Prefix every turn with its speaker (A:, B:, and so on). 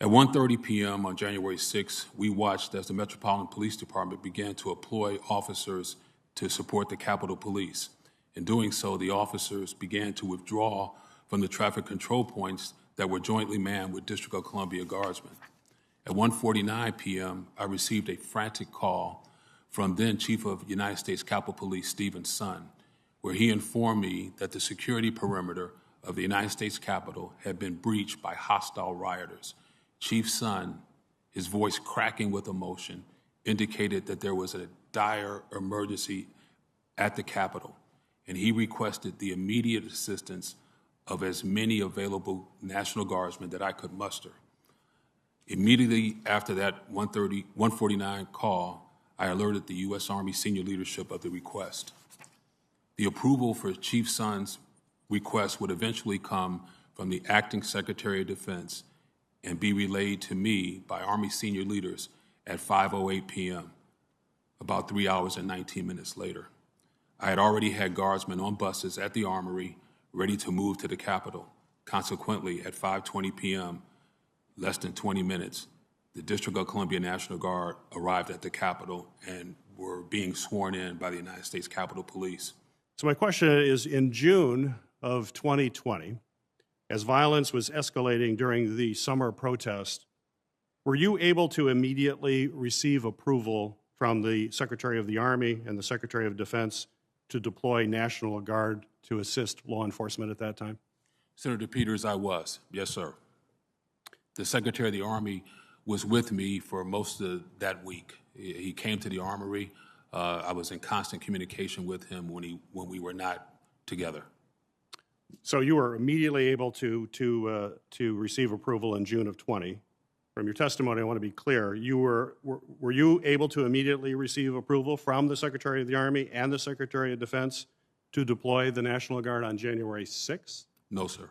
A: At 1:30 p.m. on January 6, we watched as the Metropolitan Police Department began to deploy officers to support the Capitol Police. In doing so, the officers began to withdraw from the traffic control points that were jointly manned with District of Columbia Guardsmen. At 1:49 p.m., I received a frantic call from then Chief of United States Capitol Police Stephen Sund, where he informed me that the security perimeter of the United States Capitol had been breached by hostile rioters. Chief Sund, his voice cracking with emotion, indicated that there was a dire emergency at the Capitol, and he requested the immediate assistance of as many available National Guardsmen that I could muster. Immediately after that 1:49 call, I alerted the U.S. Army senior leadership of the request. The approval for Chief Sund's request would eventually come from the Acting Secretary of Defense and be relayed to me by Army senior leaders at 5:08 p.m., about 3 hours and 19 minutes later. I had already had guardsmen on buses at the Armory ready to move to the Capitol. Consequently, at 5:20 p.m., less than 20 minutes, the District of Columbia National Guard arrived at the Capitol and were being sworn in by the United States Capitol Police.
B: So my question is, in June of 2020, as violence was escalating during the summer protest, were you able to immediately receive approval from the Secretary of the Army and the Secretary of Defense to deploy National Guard to assist law enforcement at that time?
A: Senator Peters, I was. Yes, sir. The Secretary of the Army was with me for most of that week. He came to the Armory. I was in constant communication with him when we were not together.
B: So you were immediately able to receive approval in June of 20. From your testimony, I want to be clear. Were you able to immediately receive approval from the Secretary of the Army and the Secretary of Defense to deploy the National Guard on January 6th?
A: No, sir.